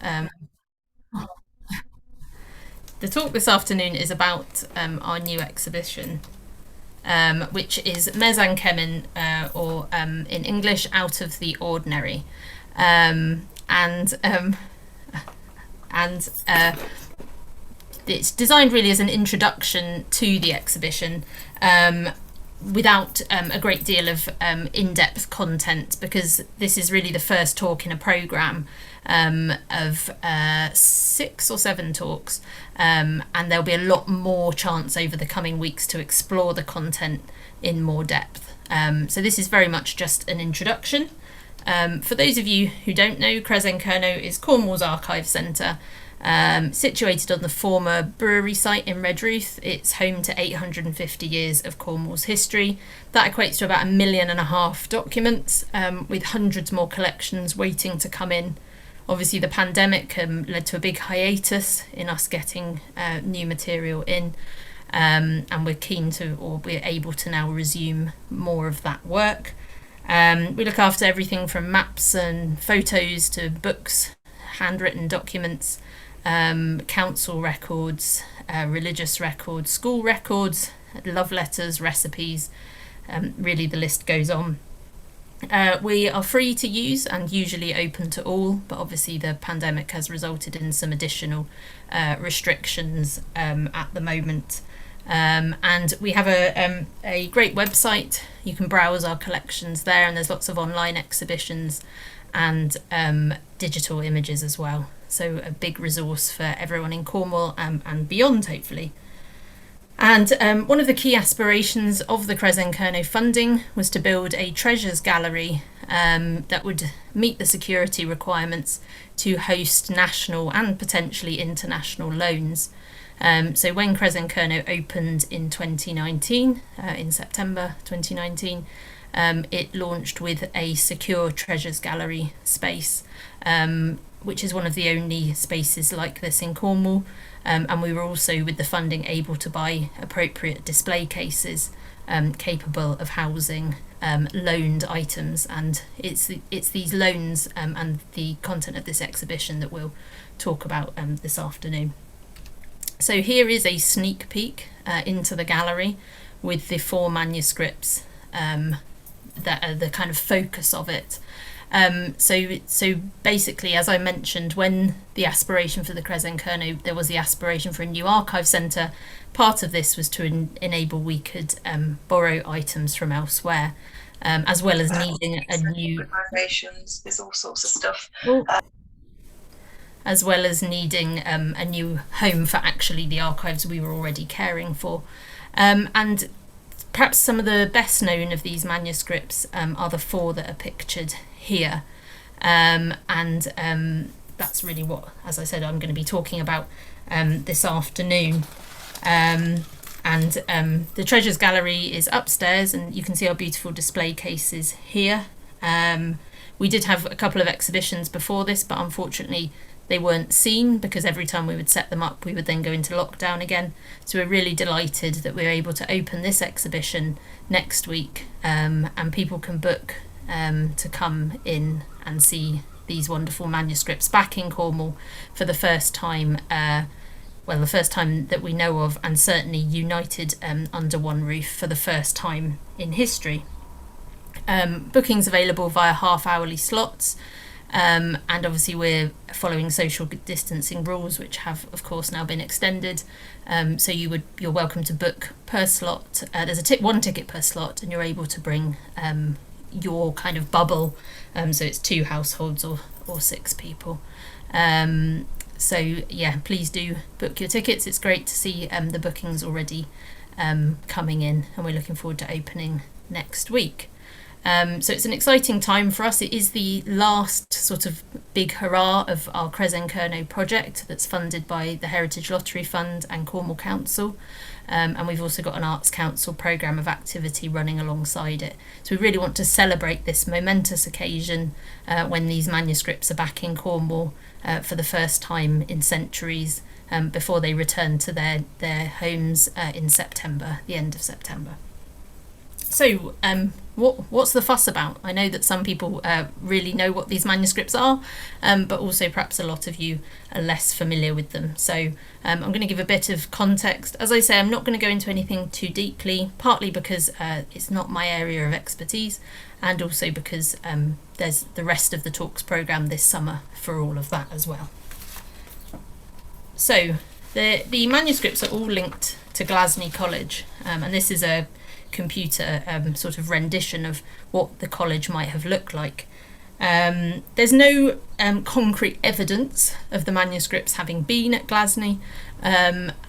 Um, the talk this afternoon is about our new exhibition, which is Meriasek, or in English, Out of the Ordinary. Um, and um, and it's designed really as an introduction to the exhibition, without a great deal of in-depth content, because this is really the first talk in a programme of 6 or 7 talks, and there'll be a lot more chance over the coming weeks to explore the content in more depth. So this is very much just an introduction. For those of you who don't know, Cresenkerno is Cornwall's archive centre, situated on the former brewery site in Redruth. It's home to 850 years of Cornwall's history. That equates to about 1.5 million documents, with hundreds more collections waiting to come in. Obviously, the pandemic led to a big hiatus in us getting new material in, and we're able to now resume more of that work. We look after everything from maps and photos to books, handwritten documents, council records, religious records, school records, love letters, recipes. Really, the list goes on. We are free to use and usually open to all, but obviously the pandemic has resulted in some additional restrictions at the moment. And we have a great website. You can browse our collections there, and there's lots of online exhibitions and digital images as well. So a big resource for everyone in Cornwall and beyond, hopefully. And one of the key aspirations of the Cresenkerno funding was to build a treasures gallery that would meet the security requirements to host national and potentially international loans. So when Cresenkerno opened in 2019, in September 2019, it launched with a secure treasures gallery space, which is one of the only spaces like this in Cornwall. And we were also, with the funding, able to buy appropriate display cases capable of housing loaned items. And it's these loans and the content of this exhibition that we'll talk about this afternoon. So here is a sneak peek into the gallery with the 4 manuscripts that are the kind of focus of it. So basically, as I mentioned, when the aspiration for the Cresenkerno, there was the aspiration for a new archive centre. Part of this was to enable we could borrow items from elsewhere, as well as needing a new organisations. There's all sorts of stuff. As well as needing a new home for actually the archives we were already caring for. And perhaps some of the best known of these manuscripts are the 4 that are pictured here. And that's really what, as I said, I'm going to be talking about this afternoon. And the Treasures Gallery is upstairs, and you can see our beautiful display cases here. We did have a couple of exhibitions before this, but unfortunately they weren't seen because every time we would set them up, we would then go into lockdown again. So we're really delighted that we're able to open this exhibition next week, and people can book to come in and see these wonderful manuscripts back in Cornwall for the first time, the first time that we know of, and certainly united under one roof for the first time in history. Bookings available via half-hourly slots. And obviously we're following social distancing rules, which have of course now been extended, so you're welcome to book per slot. There's one ticket per slot, and you're able to bring your kind of bubble, so it's 2 households or 6 people. So yeah, please do book your tickets. It's great to see the bookings already coming in, and we're looking forward to opening next week. So it's an exciting time for us. It is the last sort of big hurrah of our Cresenkerno project that's funded by the Heritage Lottery Fund and Cornwall Council. And we've also got an Arts Council programme of activity running alongside it. So we really want to celebrate this momentous occasion when these manuscripts are back in Cornwall for the first time in centuries, before they return to their homes in September, the end of September. So, what's the fuss about? I know that some people really know what these manuscripts are, but also perhaps a lot of you are less familiar with them. So I'm going to give a bit of context. As I say, I'm not going to go into anything too deeply, partly because it's not my area of expertise, and also because there's the rest of the talks programme this summer for all of that as well. So the manuscripts are all linked to Glasney College, and this is a computer sort of rendition of what the college might have looked like. There's no concrete evidence of the manuscripts having been at Glasney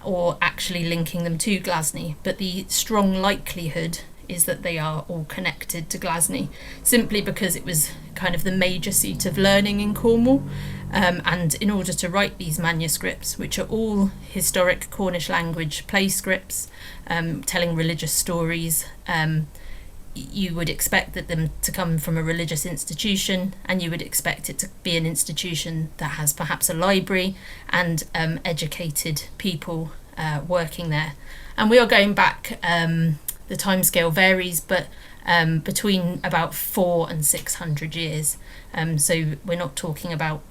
or actually linking them to Glasney, but the strong likelihood is that they are all connected to Glasney, simply because it was kind of the major seat of learning in Cornwall. And in order to write these manuscripts, which are all historic Cornish language play scripts, telling religious stories, you would expect them to come from a religious institution, and you would expect it to be an institution that has perhaps a library and educated people working there. And we are going back, the timescale varies, but between about 400 and 600 years. So we're not talking about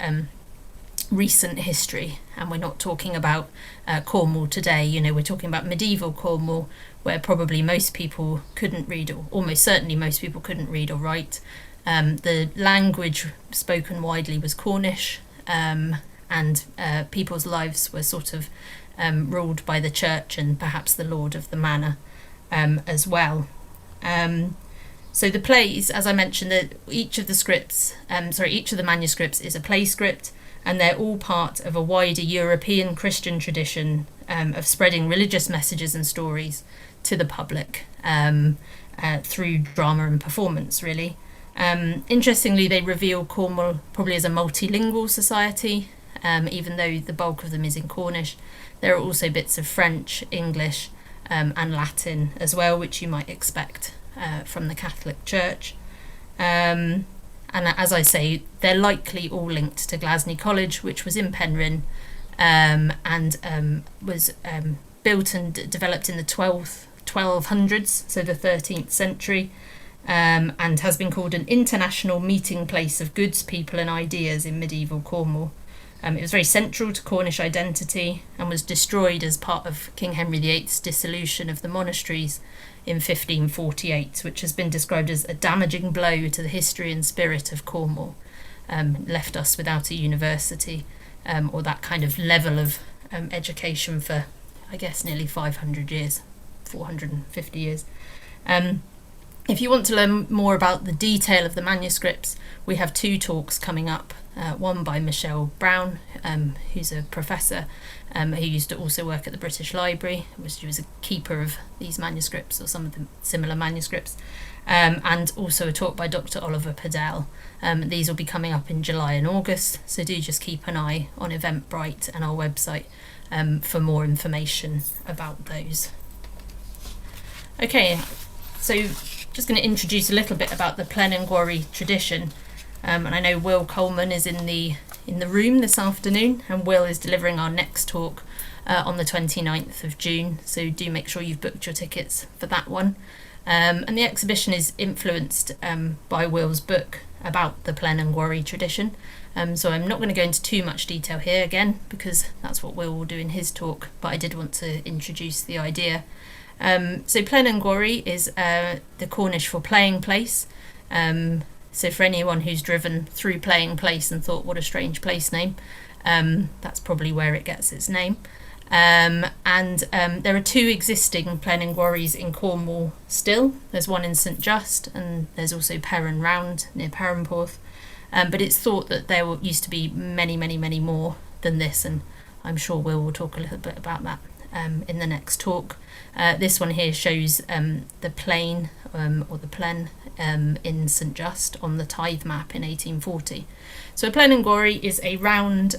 recent history, and we're not talking about Cornwall today. You know, we're talking about medieval Cornwall, where probably most people couldn't read, or almost certainly most people couldn't read or write. The language spoken widely was Cornish, and people's lives were sort of ruled by the church and perhaps the lord of the manor as well. So the plays, as I mentioned, that each of the manuscripts is a play script, and they're all part of a wider European Christian tradition of spreading religious messages and stories to the public through drama and performance, really. Interestingly, they reveal Cornwall probably as a multilingual society, even though the bulk of them is in Cornish. There are also bits of French, English, and Latin as well, which you might expect from the Catholic Church. And as I say, they're likely all linked to Glasney College, which was in Penryn, and was built and developed in the 1200s, so the 13th century, and has been called an international meeting place of goods, people and ideas in medieval Cornwall. It was very central to Cornish identity and was destroyed as part of King Henry VIII's dissolution of the monasteries in 1548, which has been described as a damaging blow to the history and spirit of Cornwall. Left us without a university or that kind of level of education for, I guess, nearly 500 years, 450 years. If you want to learn more about the detail of the manuscripts, we have two talks coming up. One by Michelle Brown, who's a professor who used to also work at the British Library. She was a keeper of these manuscripts, or some of the similar manuscripts, and also a talk by Dr. Oliver Padell. These will be coming up in July and August, so do just keep an eye on Eventbrite and our website for more information about those. Okay, so just going to introduce a little bit about the plen and gwari tradition. And I know Will Coleman is in the room this afternoon, and Will is delivering our next talk on the 29th of June, so do make sure you've booked your tickets for that one. And the exhibition is influenced by Will's book about the plen and gwari tradition, so I'm not going to go into too much detail here again, because that's what Will do in his talk, but I did want to introduce the idea. So plen and gwari is the Cornish for playing place. So for anyone who's driven through Playing Place and thought, what a strange place name, that's probably where it gets its name. And there are two existing plen and gwaris in Cornwall still. There's one in St Just, and there's also Perrin Round near Perranporth. But it's thought that there used to be many, many, many more than this, and I'm sure will talk a little bit about that in the next talk. This one here shows the plane or the plen in St Just on the tithe map in 1840. So a plen and gwari is a round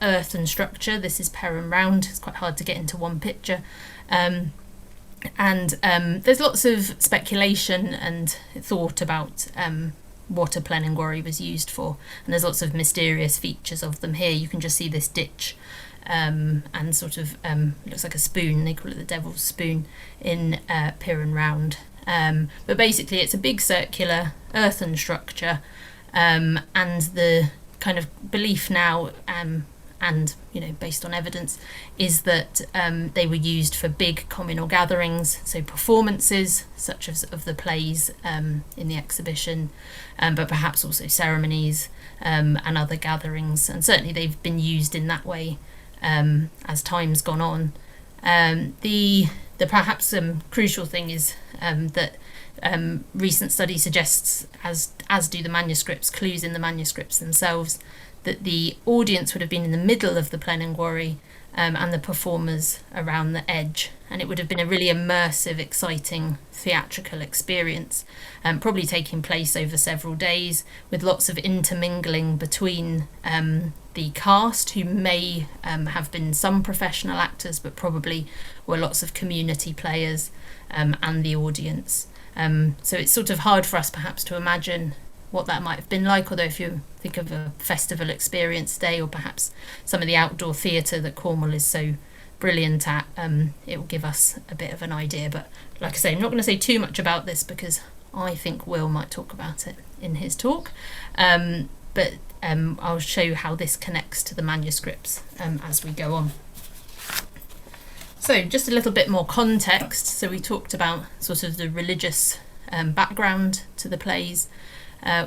earthen structure. This is Perrin Round. It's quite hard to get into one picture. And there's lots of speculation and thought about what a plen and gwari was used for. And there's lots of mysterious features of them here. You can just see this ditch and sort of looks like a spoon. They call it the Devil's Spoon in Perrin Round. But basically it's a big circular earthen structure, and the kind of belief now, and based on evidence, is that they were used for big communal gatherings, so performances such as of the plays in the exhibition, but perhaps also ceremonies and other gatherings, and certainly they've been used in that way as time's gone on. The perhaps crucial thing is that recent study suggests, as do the manuscripts, clues in the manuscripts themselves, that the audience would have been in the middle of the plen and gwari, and the performers around the edge, and it would have been a really immersive, exciting theatrical experience, probably taking place over several days, with lots of intermingling between the cast, who may have been some professional actors, but probably were lots of community players, and the audience. So it's sort of hard for us perhaps to imagine what that might have been like, although if you think of a festival experience day, or perhaps some of the outdoor theatre that Cornwall is so brilliant at, it will give us a bit of an idea. But like I say, I'm not going to say too much about this because I think Will might talk about it in his talk, but I'll show you how this connects to the manuscripts as we go on. So just a little bit more context. So we talked about sort of the religious background to the plays.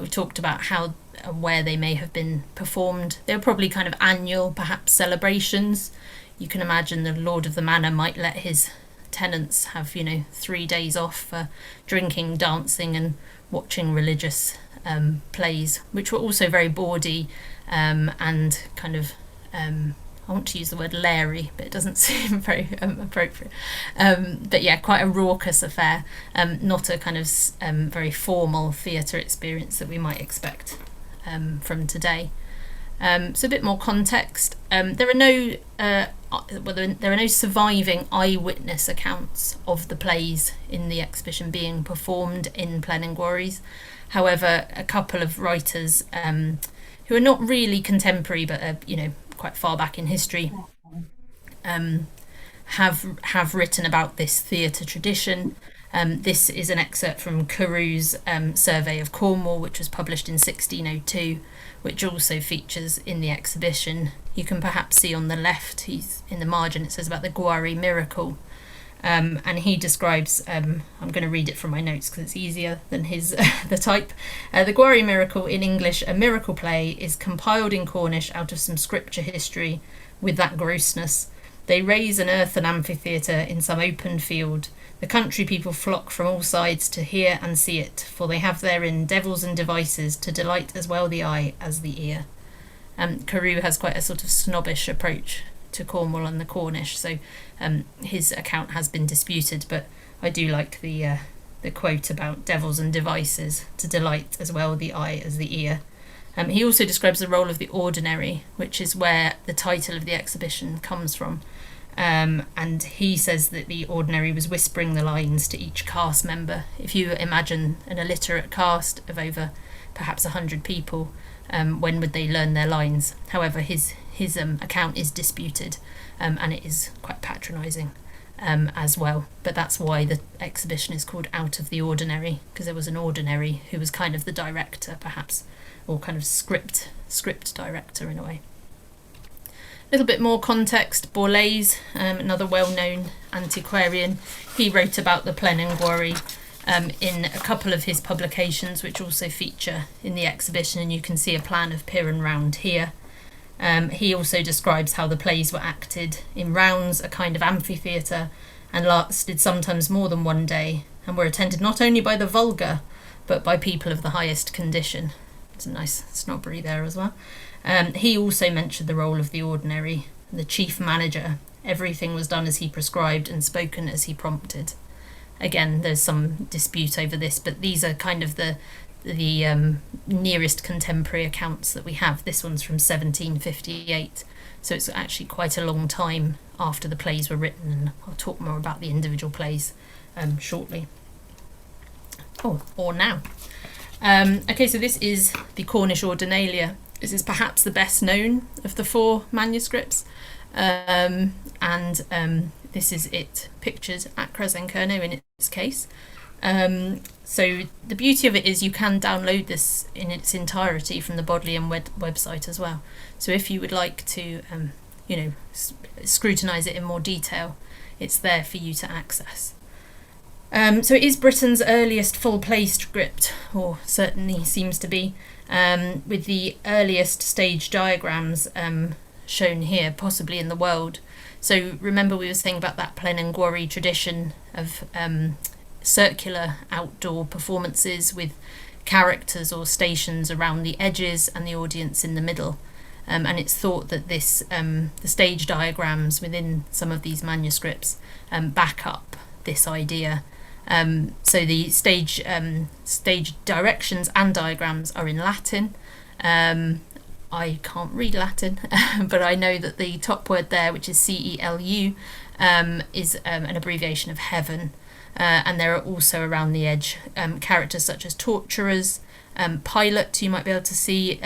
We talked about how where they may have been performed. They were probably kind of annual, perhaps, celebrations. You can imagine the Lord of the Manor might let his tenants have 3 days off for drinking, dancing and watching religious plays, which were also very bawdy and kind of I want to use the word leery, but it doesn't seem very appropriate. But yeah, quite a raucous affair, not a kind of very formal theatre experience that we might expect from today. So a bit more context. There are no surviving eyewitness accounts of the plays in the exhibition being performed in plen and gwaris. However, a couple of writers who are not really contemporary, but quite far back in history, have written about this theatre tradition. This is an excerpt from Carew's Survey of Cornwall, which was published in 1602, which also features in the exhibition. You can perhaps see on the left, he's in the margin, it says about the gwari miracle. And he describes, I'm going to read it from my notes because it's easier than his the type. The gwari miracle, in English, a miracle play, is compiled in Cornish out of some scripture history with that grossness. They raise an earthen amphitheatre in some open field. The country people flock from all sides to hear and see it, for they have therein devils and devices to delight as well the eye as the ear. Carew has quite a sort of snobbish approach to Cornwall and the Cornish, so his account has been disputed, but I do like the quote about devils and devices to delight as well the eye as the ear. He also describes the role of the ordinary, which is where the title of the exhibition comes from, and he says that the ordinary was whispering the lines to each cast member. If you imagine an illiterate cast of over perhaps 100 people, when would they learn their lines? However, his account is disputed, and it is quite patronising as well. But that's why the exhibition is called Out of the Ordinary, because there was an ordinary who was kind of the director, perhaps, or kind of script director in a way. A little bit more context. Borlase, another well-known antiquarian, he wrote about the plen and gwari in a couple of his publications, which also feature in the exhibition, and you can see a plan of Piran Round here. He also describes how the plays were acted in rounds, a kind of amphitheatre, and lasted sometimes more than one day, and were attended not only by the vulgar, but by people of the highest condition. It's a nice snobbery there as well. He also mentioned the role of the ordinary, the chief manager. Everything was done as he prescribed and spoken as he prompted. Again, there's some dispute over this, but these are kind of the nearest contemporary accounts that we have. This one's from 1758, so it's actually quite a long time after the plays were written, and I'll talk more about the individual plays shortly. Or now. Okay, so this is the Cornish Ordinalia. This is perhaps the best known of the four manuscripts, and this is it pictured at Cresenkerno in its case. So the beauty of it is you can download this in its entirety from the Bodleian website as well. So if you would like to, scrutinise it in more detail, it's there for you to access. So it is Britain's earliest full play script, or certainly seems to be, with the earliest stage diagrams shown here, possibly in the world. So remember we were saying about that plen and gwari tradition of circular outdoor performances with characters or stations around the edges and the audience in the middle. And it's thought that this the stage diagrams within some of these manuscripts back up this idea. So the stage directions and diagrams are in Latin. I can't read Latin, but I know that the top word there, which is CELU, is an abbreviation of heaven. And there are also around the edge characters such as torturers, pilot. You might be able to see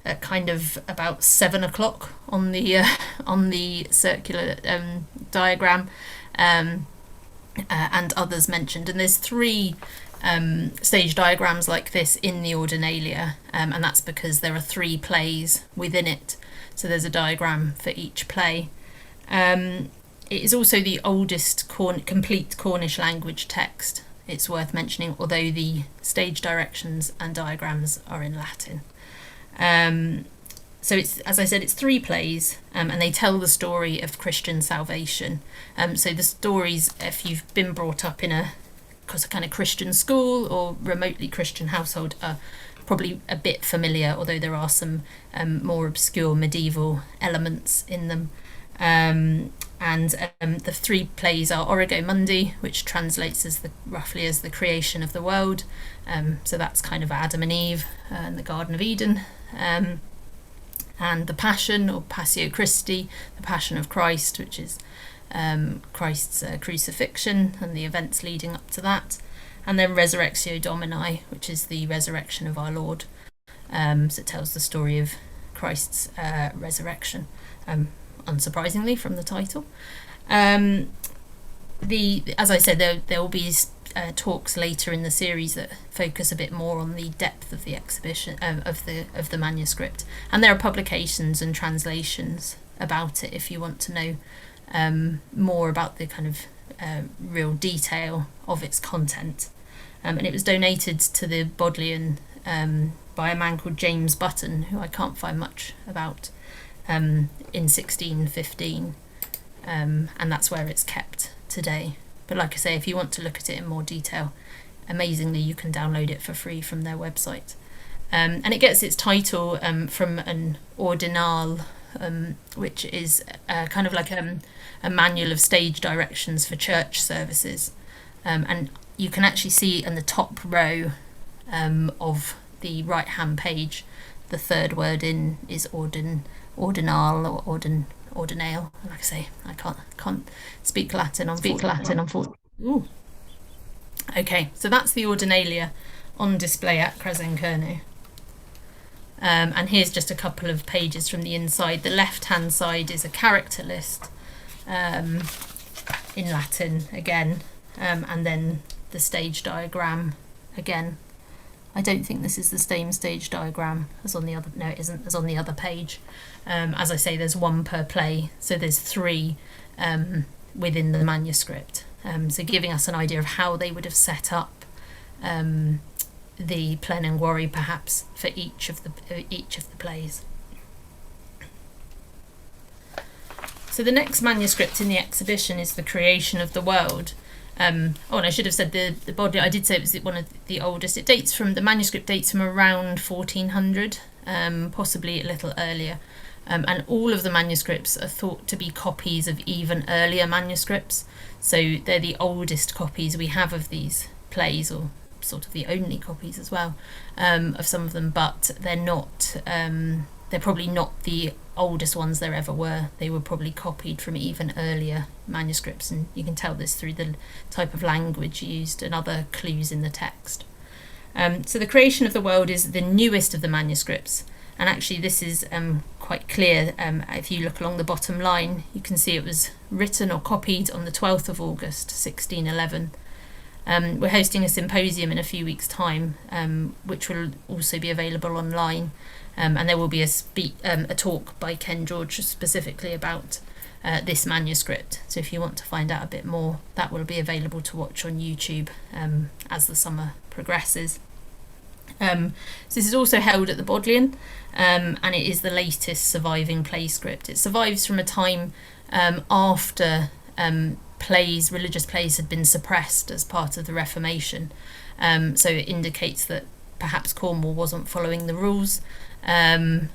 at kind of about 7 o'clock on the circular diagram, and others mentioned. And there's 3 stage diagrams like this in the Ordinalia, and that's because there are 3 plays within it. So there's a diagram for each play. It is also the oldest complete Cornish language text, it's worth mentioning, although the stage directions and diagrams are in Latin. So it's, as I said, it's 3 plays, and they tell the story of Christian salvation. So the stories, if you've been brought up in a kind of Christian school or remotely Christian household, are probably a bit familiar, although there are some more obscure medieval elements in them. And the 3 plays are Origo Mundi, which translates as roughly as the creation of the world. So that's kind of Adam and Eve and the Garden of Eden. And the Passion, or Passio Christi, the Passion of Christ, which is Christ's crucifixion and the events leading up to that. And then Resurrectio Domini, which is the resurrection of our Lord. So it tells the story of Christ's resurrection. Unsurprisingly from the title. As I said, there will be talks later in the series that focus a bit more on the depth of the exhibition of the manuscript, and there are publications and translations about it if you want to know more about the kind of real detail of its content. And it was donated to the Bodleian by a man called James Button, who I can't find much about, in 1615, and that's where it's kept today. But like I say, if you want to look at it in more detail, amazingly you can download it for free from their website. And it gets its title from an ordinal, which is kind of like a manual of stage directions for church services. And you can actually see in the top row of the right hand page, the 3rd word in is ordinal or ordinale. Like I say, I can't speak Latin. Ooh. Okay, so that's the Ordinalia on display at Cresenkerno. And here's just a couple of pages from the inside. The left-hand side is a character list in Latin again, and then the stage diagram again. I don't think this is the same stage diagram as on the other. No, it isn't. As on the other page. As I say, there's 1 per play, so there's 3 within the manuscript. So giving us an idea of how they would have set up the plen and gwari, perhaps, for each of the plays. So the next manuscript in the exhibition is The Creation of the World. And I should have said the body. I did say it was one of the oldest. The manuscript dates from around 1400, possibly a little earlier. And all of the manuscripts are thought to be copies of even earlier manuscripts. So they're the oldest copies we have of these plays, or sort of the only copies as well, of some of them. But they're not. They're probably not the oldest ones there ever were. They were probably copied from even earlier manuscripts, and you can tell this through the type of language used and other clues in the text. So The Creation of the World is the newest of the manuscripts, and actually this is quite clear. If you look along the bottom line, you can see it was written or copied on the 12th of August 1611, We're hosting a symposium in a few weeks' time, which will also be available online, and there will be a talk by Ken George specifically about this manuscript. So if you want to find out a bit more, that will be available to watch on YouTube as the summer progresses. So this is also held at the Bodleian, and it is the latest surviving play script. It survives from a time after religious plays had been suppressed as part of the Reformation. So it indicates that perhaps Cornwall wasn't following the rules, and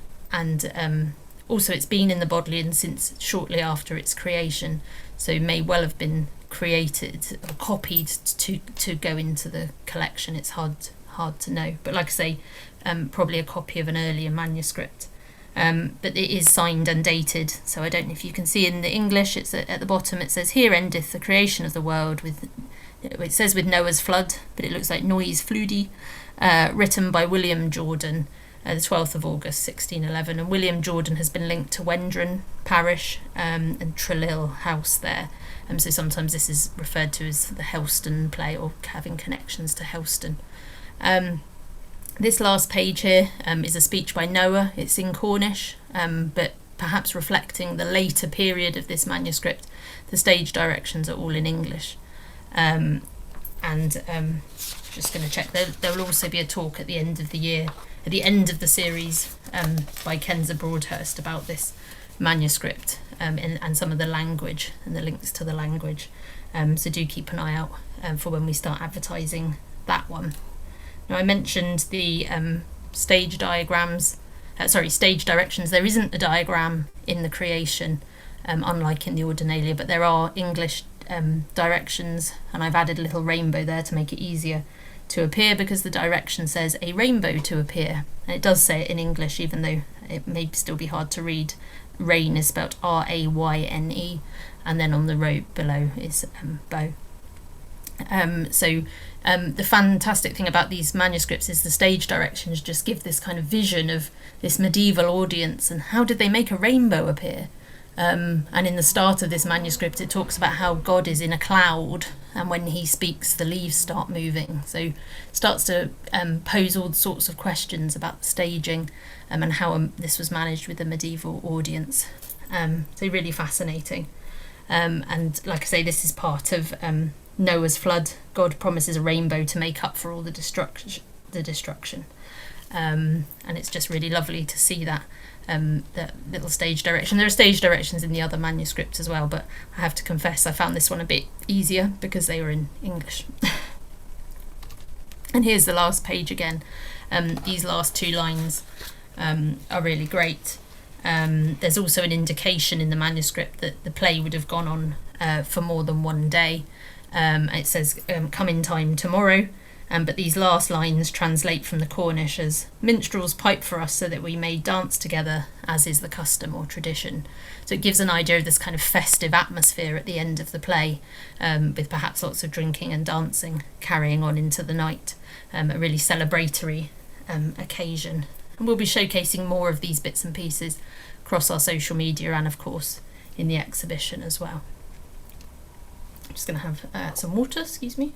also it's been in the Bodleian since shortly after its creation, so it may well have been created or copied to go into the collection. It's hard to know, but like I say, probably a copy of an earlier manuscript. But it is signed and dated, so I don't know if you can see in the English, it's at the bottom, it says, "Here endeth the creation of the world," it says with Noah's flood, but it looks like Noise Floody, written by William Jordan, the 12th of August 1611, and William Jordan has been linked to Wendron parish and Trelille House there, so sometimes this is referred to as the Helston play, or having connections to Helston. This last page here is a speech by Noah. It's in Cornish, but perhaps reflecting the later period of this manuscript. The stage directions are all in English. Just going to check, there will also be a talk at the end of the year, at the end of the series, by Kenza Broadhurst about this manuscript and some of the language and the links to the language. So do keep an eye out for when we start advertising that one. Now, I mentioned the stage directions. There isn't a diagram in the creation, unlike in the Ordinalia, but there are English directions, and I've added a little rainbow there to make it easier to appear, because the direction says a rainbow to appear, and it does say it in English, even though it may still be hard to read. Rain is spelt R-A-Y-N-E, and then on the row below is bow. The fantastic thing about these manuscripts is the stage directions just give this kind of vision of this medieval audience, and how did they make a rainbow appear? And in the start of this manuscript, it talks about how God is in a cloud, and when he speaks, the leaves start moving. So it starts to pose all sorts of questions about the staging and how this was managed with the medieval audience. So really fascinating. And like I say, this is part of Noah's flood. God promises a rainbow to make up for all the destruction. And it's just really lovely to see that little stage direction. There are stage directions in the other manuscripts as well, but I have to confess I found this one a bit easier because they were in English. And here's the last page again. These last two lines are really great. There's also an indication in the manuscript that the play would have gone on for more than one day. It says, "Come in time tomorrow," but these last lines translate from the Cornish as, "Minstrels pipe for us so that we may dance together, as is the custom or tradition." So it gives an idea of this kind of festive atmosphere at the end of the play, with perhaps lots of drinking and dancing carrying on into the night, a really celebratory occasion. And we'll be showcasing more of these bits and pieces across our social media and, of course, in the exhibition as well. I'm just going to have some water, excuse me.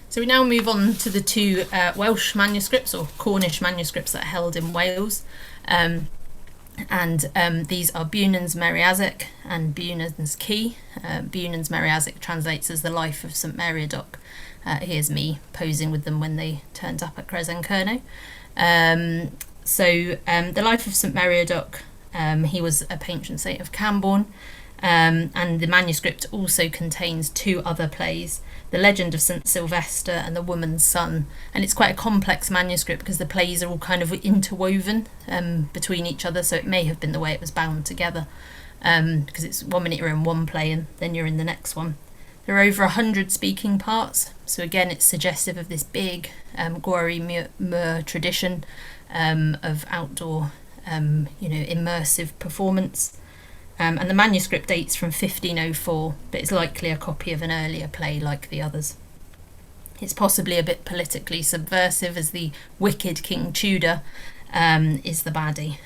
So we now move on to the two Welsh manuscripts, or Cornish manuscripts, that are held in Wales. These are Bewnans Meriadoc and Bewnans Ke. Bewnans Meriadoc translates as the Life of St Meriadoc. Here's me posing with them when they turned up at Cresenkerno. The Life of St Meriadoc, he was a patron saint of Camborne. And the manuscript also contains two other plays, The Legend of St Sylvester and The Woman's Son. And it's quite a complex manuscript because the plays are all kind of interwoven between each other, so it may have been the way it was bound together, because it's 1 minute you're in one play and then you're in the next one. There are over 100 speaking parts, so again it's suggestive of this big gwari tradition of outdoor immersive performance. And the manuscript dates from 1504, but it's likely a copy of an earlier play like the others. It's possibly a bit politically subversive, as the wicked King Tudor is the baddie.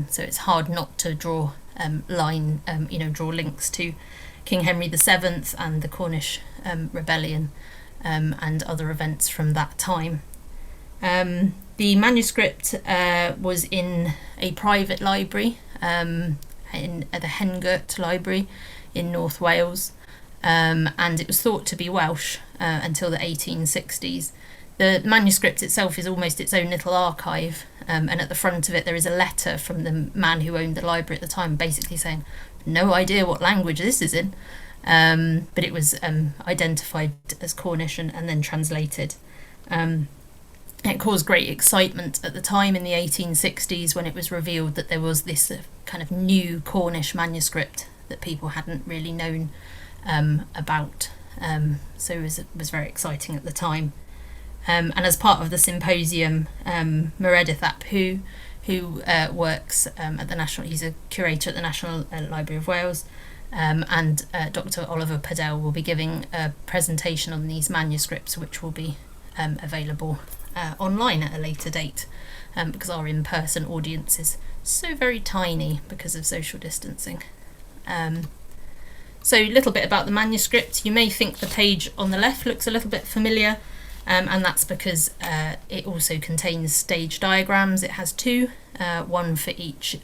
So it's hard not to draw links to King Henry VII and the Cornish rebellion and other events from that time. The manuscript was in a private library, at the Hengert Library in North Wales, and it was thought to be Welsh until the 1860s. The manuscript itself is almost its own little archive, and at the front of it there is a letter from the man who owned the library at the time, basically saying, no idea what language this is in, but it was identified as Cornish and then translated. It caused great excitement at the time in the 1860s when it was revealed that there was this kind of new Cornish manuscript that people hadn't really known about. So it was very exciting at the time. And as part of the symposium, Meriadoc, who works at the National, he's a curator at the National Library of Wales, and Dr. Oliver Padell will be giving a presentation on these manuscripts, which will be available online at a later date, because our in-person audience is so very tiny because of social distancing. So a little bit about the manuscript. You may think the page on the left looks a little bit familiar, and that's because it also contains stage diagrams. It has two, one for each,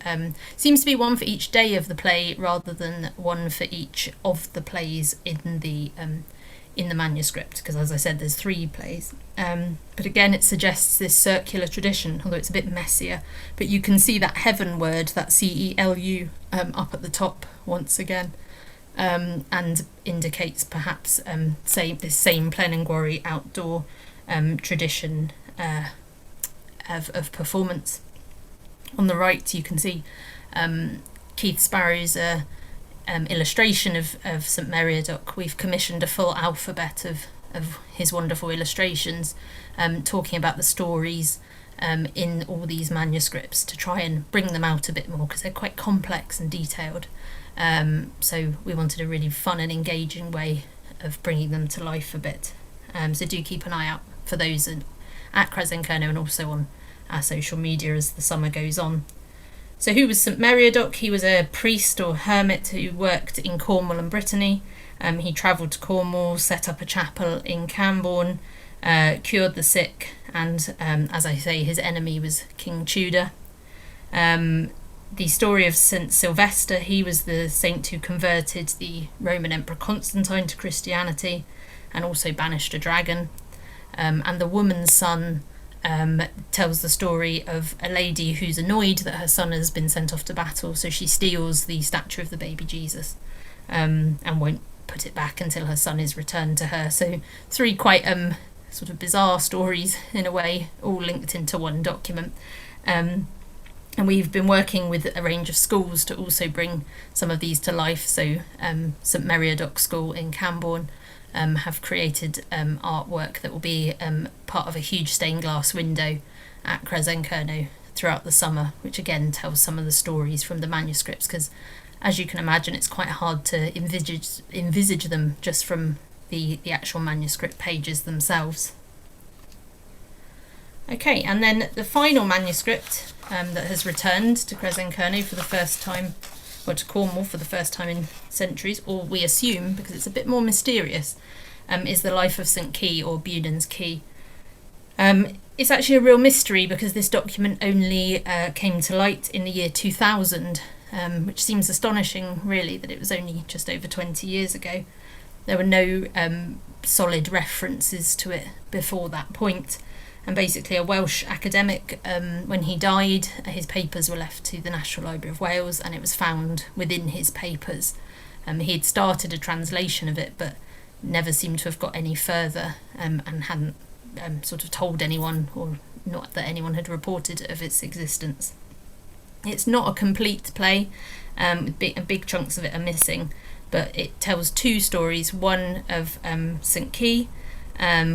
seems to be one for each day of the play rather than one for each of the plays in the manuscript, because as I said there's 3 plays, but again it suggests this circular tradition, although it's a bit messier, but you can see that heaven word, that CELU, up at the top once again, and indicates perhaps this same plen and gwari outdoor tradition of performance. On the right you can see Keith Sparrow's illustration of St Meriadoc. We've commissioned a full alphabet of his wonderful illustrations, talking about the stories in all these manuscripts to try and bring them out a bit more, because they're quite complex and detailed. So we wanted a really fun and engaging way of bringing them to life a bit. So do keep an eye out for those at Cresenkerno and also on our social media as the summer goes on. So who was St Meriadoc? He was a priest or hermit who worked in Cornwall and Brittany. He travelled to Cornwall, set up a chapel in Camborne, cured the sick, and as I say, his enemy was King Tudor. The story of St Sylvester, he was the saint who converted the Roman Emperor Constantine to Christianity and also banished a dragon. And the woman's son tells the story of a lady who's annoyed that her son has been sent off to battle, so she steals the statue of the baby Jesus and won't put it back until her son is returned to her. So 3 quite sort of bizarre stories in a way, all linked into one document. And we've been working with a range of schools to also bring some of these to life. So St Meriadoc School in Camborne have created artwork that will be part of a huge stained glass window at Cresenkerno throughout the summer, which again tells some of the stories from the manuscripts, because as you can imagine it's quite hard to envisage them just from the actual manuscript pages themselves. Okay, and then the final manuscript that has returned to Cresenkerno for the first time, or to Cornwall for the first time in centuries, or we assume because it's a bit more mysterious, is the Life of St Ke, or Bewnans Ke. It's actually a real mystery because this document only came to light in the year 2000, which seems astonishing really that it was only just over 20 years ago. There were no solid references to it before that point. And basically a Welsh academic, when he died, his papers were left to the National Library of Wales and it was found within his papers. He'd started a translation of it but never seemed to have got any further, and hadn't sort of told anyone, or not that anyone had reported of its existence. It's not a complete play, big chunks of it are missing, but it tells 2 stories, one of St Ke,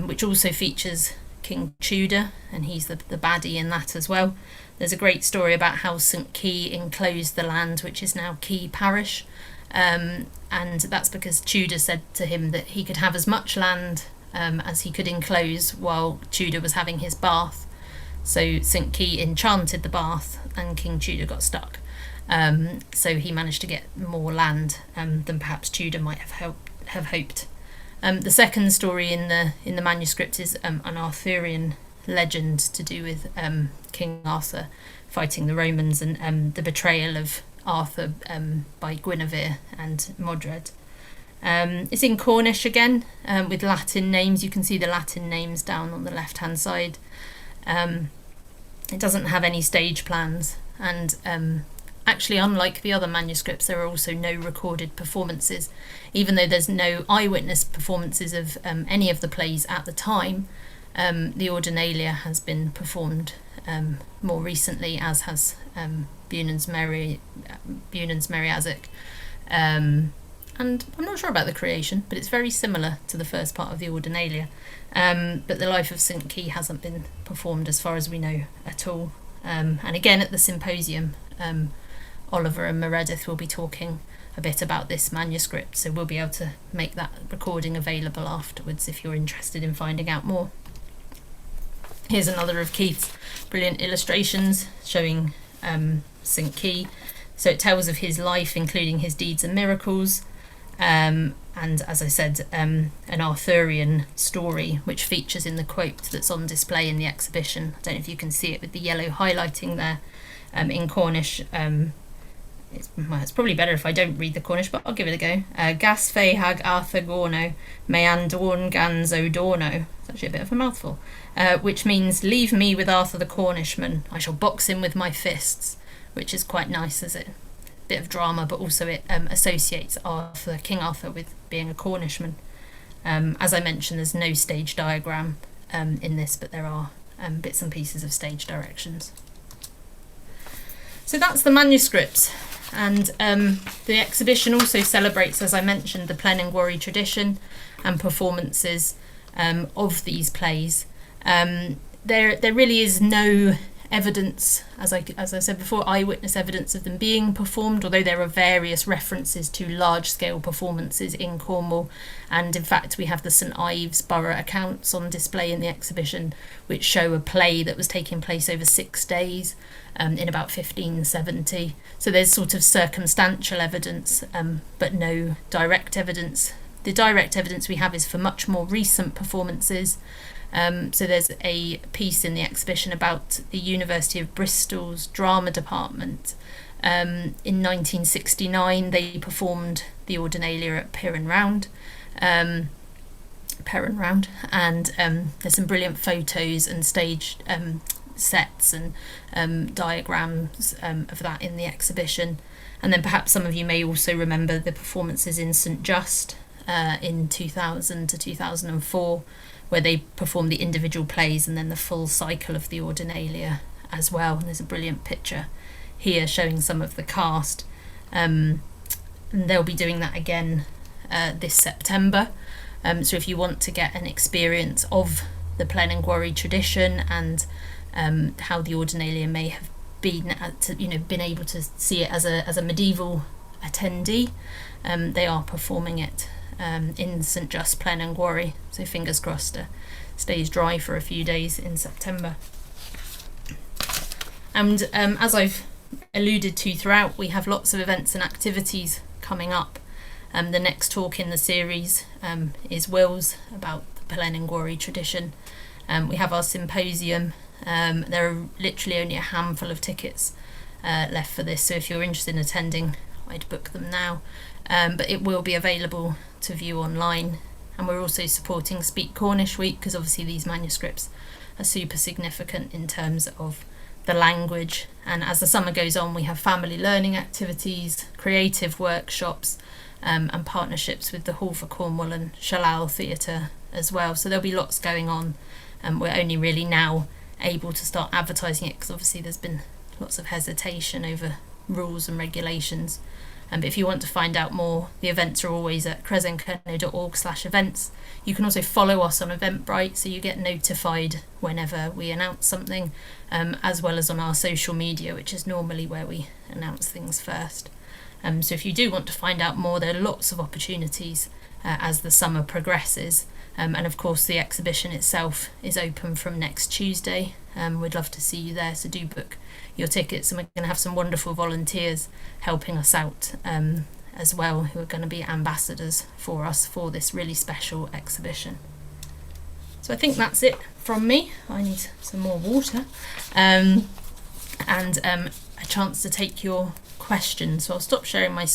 which also features King Tudor, and he's the baddie in that as well. There's a great story about how St Ke enclosed the land which is now Ke Parish, and that's because Tudor said to him that he could have as much land as he could enclose while Tudor was having his bath. So St Ke enchanted the bath and King Tudor got stuck. So he managed to get more land than perhaps Tudor might have hoped. The second story in the manuscript is an Arthurian legend to do with King Arthur fighting the Romans and the betrayal of Arthur by Guinevere and Modred. It's in Cornish again, with Latin names. You can see the Latin names down on the left-hand side. It doesn't have any stage plans, and actually, unlike the other manuscripts, there are also no recorded performances. Even though there's no eyewitness performances of any of the plays at the time, the Ordinalia has been performed more recently, as has Bewnans Meriadoc. And I'm not sure about the creation, but it's very similar to the first part of the Ordinalia. But the Life of St Ke hasn't been performed as far as we know at all. And again, at the symposium, Oliver and Meredith will be talking a bit about this manuscript, so we'll be able to make that recording available afterwards if you're interested in finding out more. Here's another of Keith's brilliant illustrations showing St Ke. So it tells of his life, including his deeds and miracles, and as I said, an Arthurian story which features in the quote that's on display in the exhibition. I don't know if you can see it with the yellow highlighting there. In Cornish, it's probably better if I don't read the Cornish, but I'll give it a go. Gas fe hag Arthur Gorno, mean dorn gans O'Dorno. It's actually a bit of a mouthful. Which means, leave me with Arthur the Cornishman, I shall box him with my fists, which is quite nice, is it? Bit of drama, but also it associates King Arthur with being a Cornishman. As I mentioned, there's no stage diagram in this, but there are bits and pieces of stage directions. So that's the manuscripts, and the exhibition also celebrates, as I mentioned, the plen and gwari tradition and performances of these plays. There really is no evidence, as I said before, eyewitness evidence of them being performed, although there are various references to large-scale performances in Cornwall, and in fact we have the St Ives borough accounts on display in the exhibition, which show a play that was taking place over 6 days in about 1570. So there's sort of circumstantial evidence, but no direct evidence. The direct evidence we have is for much more recent performances. So there's a piece in the exhibition about the University of Bristol's drama department. In 1969 they performed the Ordinalia at Perrin Round, and there's some brilliant photos and stage sets and diagrams of that in the exhibition. And then perhaps some of you may also remember the performances in St Just in 2000 to 2004, where they performed the individual plays and then the full cycle of the Ordinalia as well. And there's a brilliant picture here showing some of the cast. And they'll be doing that again this September. So if you want to get an experience of the plen and gwari tradition and how the Ordinalia may have been able to see it as a medieval attendee, they are performing it in St Just plen and gwari, so fingers crossed stays dry for a few days in September. And as I've alluded to throughout, we have lots of events and activities coming up. The next talk in the series is Will's about the plen and gwari tradition. We have our symposium. There are literally only a handful of tickets left for this, so if you're interested in attending, I'd book them now. But it will be available to view online. And we're also supporting Speak Cornish Week, because obviously these manuscripts are super significant in terms of the language. And as the summer goes on, we have family learning activities, creative workshops, and partnerships with the Hall for Cornwall and Shalal Theatre as well. So there'll be lots going on. We're only really now able to start advertising it, because obviously there's been lots of hesitation over rules and regulations. But if you want to find out more, the events are always at cresenkerno.org/events. You can also follow us on Eventbrite, so you get notified whenever we announce something, as well as on our social media, which is normally where we announce things first. So if you do want to find out more, there are lots of opportunities as the summer progresses. And of course the exhibition itself is open from next Tuesday. We'd love to see you there, so do book your tickets, and we're going to have some wonderful volunteers helping us out as well, who are going to be ambassadors for us for this really special exhibition. So I think that's it from me. I need some more water and a chance to take your questions, so I'll stop sharing my